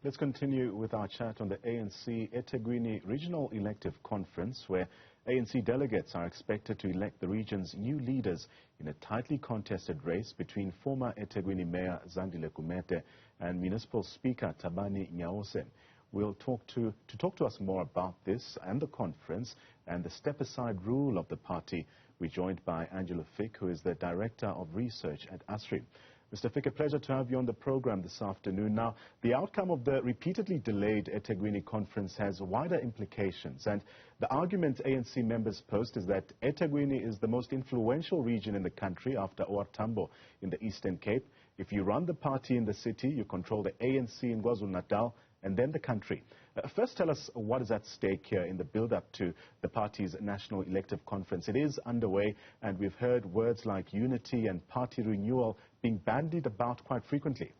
Let's continue with our chat on the ANC eThekwini Regional Elective Conference, where ANC delegates are expected to elect the region's new leaders in a tightly contested race between former eThekwini Mayor Zandile Gumede and Municipal Speaker Thabani Nyaose. We'll talk to us more about this and the conference and the step-aside rule of the party. We're joined by Angelo Fick, who is the Director of Research at ASRI. Mr. Fick, a pleasure to have you on the program this afternoon. Now, the outcome of the repeatedly delayed eThekwini conference has wider implications, and the argument ANC members posed is that eThekwini is the most influential region in the country after OR Tambo in the Eastern Cape. If you run the party in the city, you control the ANC in KwaZulu-Natal and then the country. First, tell us what is at stake here in the build-up to the party's national elective conference. It is underway, and we've heard words like unity and party renewal being bandied about quite frequently.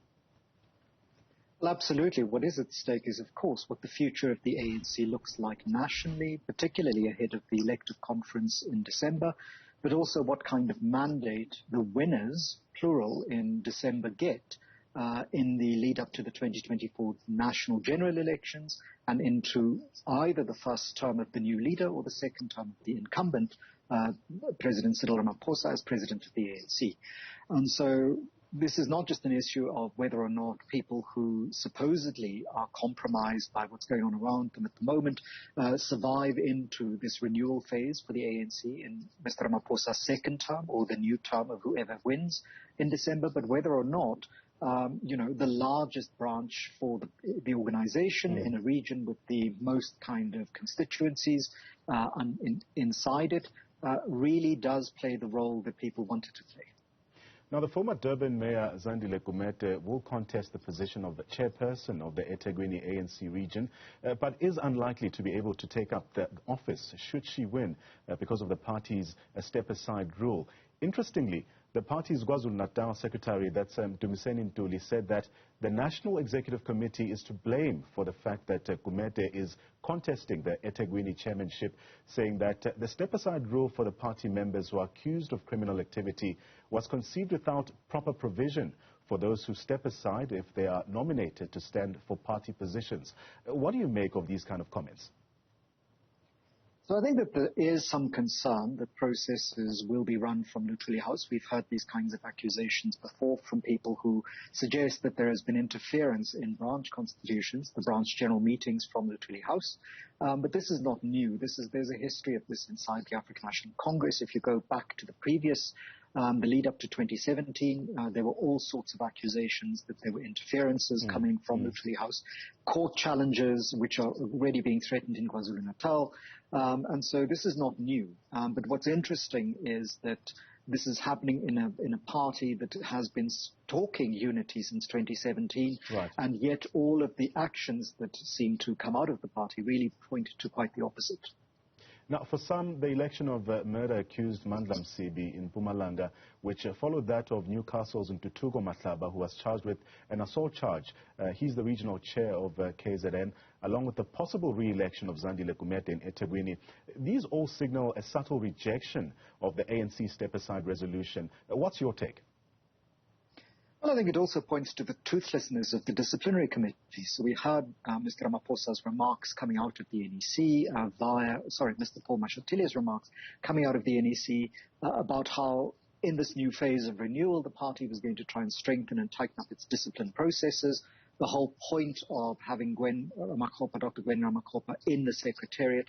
Well, absolutely. What is at stake is, of course, what the future of the ANC looks like nationally, particularly ahead of the elective conference in December, but also what kind of mandate the winners, plural, in December get in the lead up to the 2024 national general elections and into either the first term of the new leader or the second term of the incumbent, President Cyril Ramaphosa as president of the ANC. And so this is not just an issue of whether or not people who supposedly are compromised by what's going on around them at the moment survive into this renewal phase for the ANC in Mr. Ramaphosa's second term or the new term of whoever wins in December, but whether or not the largest branch for the organization in a region with the most kind of constituencies inside it really does play the role that people want it to play. Now, the former Durban Mayor Zandile Gumede will contest the position of the chairperson of the eThekwini ANC region, but is unlikely to be able to take up the office should she win because of the party's step-aside rule. Interestingly, the party's KwaZulu-Natal secretary, that's Dumiseni Ntuli, said that the National Executive Committee is to blame for the fact that Gumede is contesting the eThekwini chairmanship, saying that the step-aside rule for the party members who are accused of criminal activity was conceived without proper provision for those who step aside if they are nominated to stand for party positions. What do you make of these kind of comments? So I think that there is some concern that processes will be run from Lutuli House. We've heard these kinds of accusations before from people who suggest that there has been interference in branch constitutions, the branch general meetings from Lutuli House. But this is not new. There's a history of this inside the African National Congress. If you go back to the previous the lead up to 2017, there were all sorts of accusations that there were interferences coming from Lutuli House, court challenges which are already being threatened in KwaZulu-Natal. And so this is not new. But what's interesting is that this is happening in a party that has been talking unity since 2017, right. And yet all of the actions that seem to come out of the party really point to quite the opposite. Now, for some, the election of murder-accused Mandla Msibi in Mpumalanga, which followed that of Newcastle's Ntutuko Mahlaba, who was charged with an assault charge. He's the regional chair of KZN, along with the possible re-election of Zandile Gumede in eThekwini. These all signal a subtle rejection of the ANC step-aside resolution. What's your take? Well, I think it also points to the toothlessness of the disciplinary committee. So we heard Mr. Ramaphosa's remarks coming out of the NEC Mr. Paul Mashatili's remarks coming out of the NEC about how in this new phase of renewal, the party was going to try and strengthen and tighten up its discipline processes. The whole point of having Dr. Gwen Ramakgopa in the Secretariat,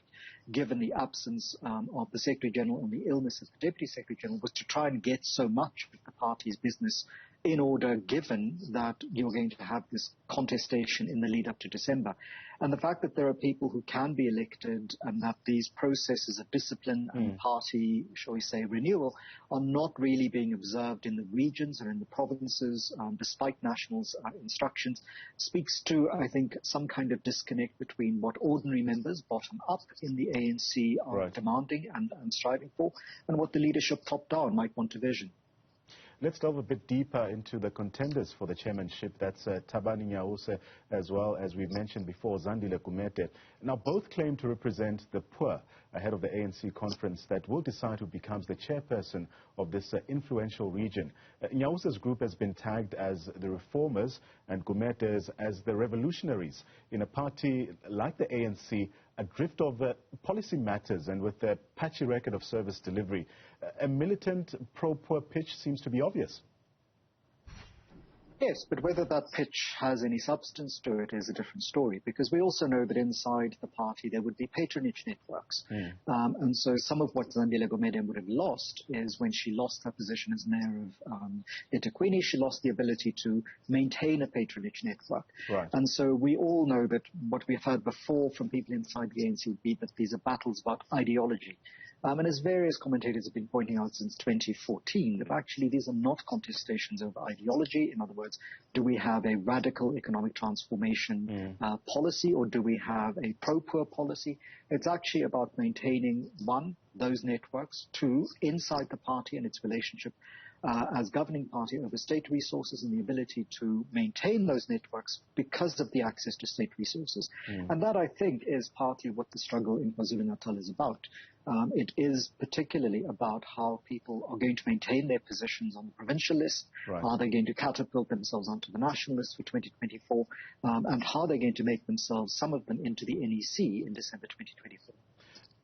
given the absence of the Secretary General and the illness of the Deputy Secretary General, was to try and get so much of the party's business in order, given that you're going to have this contestation in the lead up to December. And the fact that there are people who can be elected and that these processes of discipline and party, shall we say, renewal are not really being observed in the regions or in the provinces, despite nationals' instructions, speaks to, I think, some kind of disconnect between what ordinary members, bottom up in the ANC, are demanding and striving for, and what the leadership top down might want to vision. Let's delve a bit deeper into the contenders for the chairmanship. That's Thabani Nyaose, as well as we've mentioned before, Zandile Gumede. Now, both claim to represent the poor ahead of the ANC conference that will decide who becomes the chairperson of this influential region. Nyausa's group has been tagged as the reformers and Gumete's as the revolutionaries in a party like the ANC, adrift of policy matters and with a patchy record of service delivery. A militant pro-poor pitch seems to be obvious. Yes, but whether that pitch has any substance to it is a different story, because we also know that inside the party there would be patronage networks. And so some of what Zandile Gumede would have lost is when she lost her position as mayor of eThekwini, she lost the ability to maintain a patronage network. Right. And so we all know that what we've heard before from people inside the ANC would be that these are battles about ideology. And as various commentators have been pointing out since 2014, that actually these are not contestations over ideology. In other words, do we have a radical economic transformation policy, or do we have a pro-poor policy? It's actually about maintaining, one, those networks, two, inside the party and its relationship as governing party over state resources and the ability to maintain those networks because of the access to state resources. And that, I think, is partly what the struggle in KwaZulu-Natal is about. It is particularly about how people are going to maintain their positions on the provincial list, how they're going to catapult themselves onto the national list for 2024, and how they're going to make themselves, some of them, into the NEC in December 2024.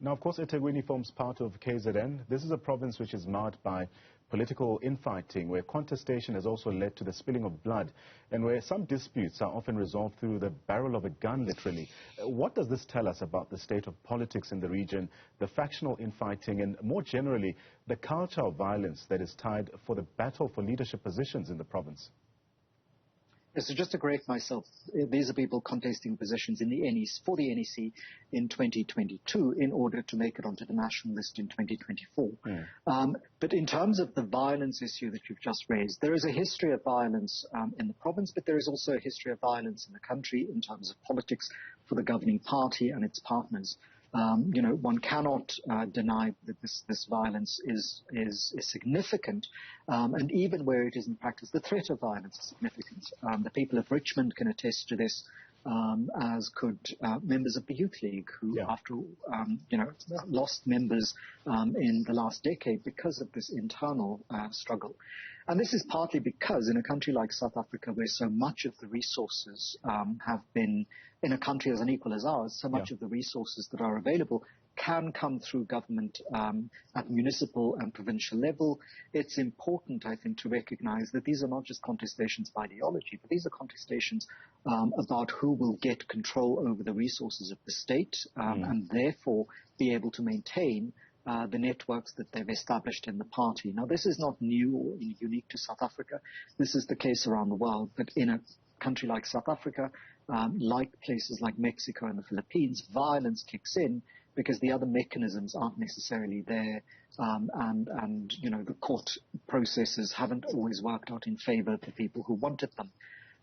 Now, of course, eThekwini forms part of KZN. This is a province which is marked by political infighting, where contestation has also led to the spilling of blood, and where some disputes are often resolved through the barrel of a gun, literally. What does this tell us about the state of politics in the region, the factional infighting, and more generally, the culture of violence that is tied for the battle for leadership positions in the province? So just to correct myself, these are people contesting positions in the NEC, for the NEC in 2022 in order to make it onto the national list in 2024. But in terms of the violence issue that you've just raised, there is a history of violence in the province, but there is also a history of violence in the country in terms of politics for the governing party and its partners. One cannot deny that this violence is significant, and even where it is in practice, the threat of violence is significant. The people of Richmond can attest to this, as could members of the Youth League, who, after lost members in the last decade because of this internal struggle. And this is partly because in a country like South Africa, where so much of the resources have been, in a country as unequal as ours, so much of the resources that are available can come through government at municipal and provincial level. It's important, I think, to recognize that these are not just contestations of ideology, but these are contestations about who will get control over the resources of the state and therefore be able to maintain the networks that they've established in the party. Now, this is not new or unique to South Africa. This is the case around the world. But in a country like South Africa, like places like Mexico and the Philippines, violence kicks in because the other mechanisms aren't necessarily there, and the court processes haven't always worked out in favor of the people who wanted them.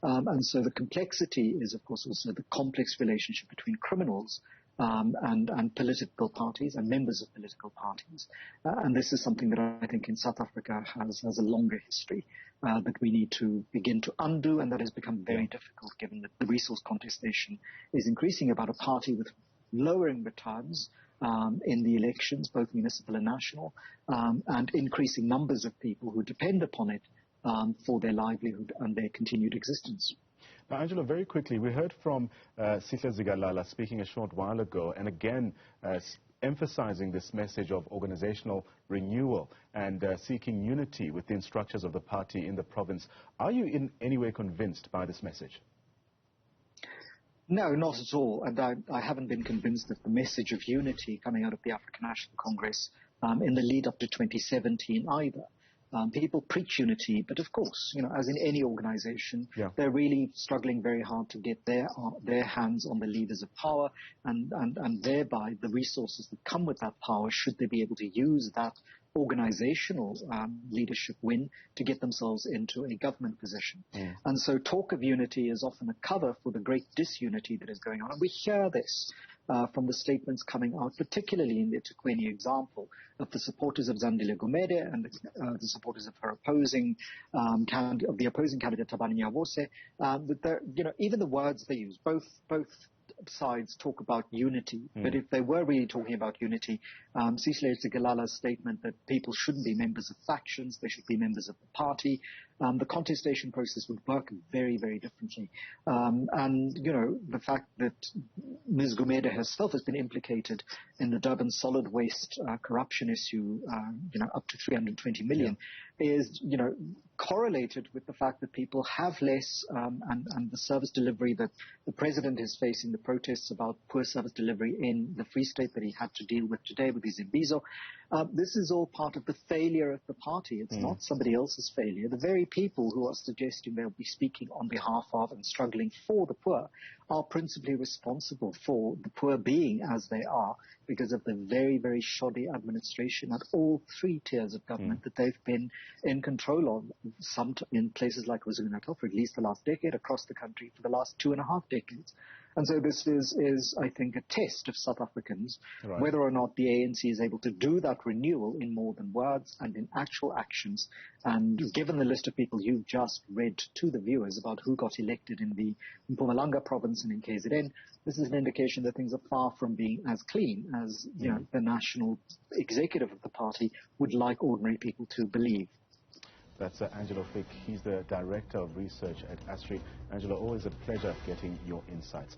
And so the complexity is, of course, also the complex relationship between criminals and political parties and members of political parties. And this is something that I think in South Africa has a longer history that we need to begin to undo, and that has become very difficult given that the resource contestation is increasing about a party with lowering returns in the elections, both municipal and national, and increasing numbers of people who depend upon it for their livelihood and their continued existence. Now, Angelo, very quickly, we heard from Sihle Zikalala speaking a short while ago, and again emphasizing this message of organizational renewal and seeking unity within structures of the party in the province. Are you in any way convinced by this message? No, not at all. And I haven't been convinced of the message of unity coming out of the African National Congress in the lead up to 2017 either. People preach unity, but of course, as in any organization, they're really struggling very hard to get their hands on the levers of power and thereby the resources that come with that power, should they be able to use that organizational leadership win to get themselves into a government position. And so talk of unity is often a cover for the great disunity that is going on. And we hear this from the statements coming out, particularly in the eThekwini example, of the supporters of Zandile Gumede and the supporters of her opposing candidate Thabani Nyawose. Even the words they use, both sides talk about unity, but if they were really talking about unity, Cecily Galala's statement that people shouldn't be members of factions, they should be members of the party, the contestation process would work very, very differently. And, you know, the fact that Ms. Gumede herself has been implicated in the Durban solid waste corruption issue, you know, up to 320 million, is, you know, correlated with the fact that people have less, and the service delivery that the president is facing, the protests about poor service delivery in the Free State that he had to deal with today with his Imbizo. This is all part of the failure of the party. It's not somebody else's failure. The very people who are suggesting they'll be speaking on behalf of and struggling for the poor are principally responsible for the poor being as they are because of the very, very shoddy administration at all three tiers of government that they've been in control of, some in places like KwaZulu-Natal for at least the last decade, across the country for the last 2.5 decades. And so this is, I think, a test of South Africans, whether or not the ANC is able to do that renewal in more than words and in actual actions. And given the list of people you've just read to the viewers about who got elected in the Mpumalanga province and in KZN, this is an indication that things are far from being as clean as you know, the national executive of the party would like ordinary people to believe. That's Angelo Fick. He's the Director of Research at ASRI. Angelo, always a pleasure getting your insights.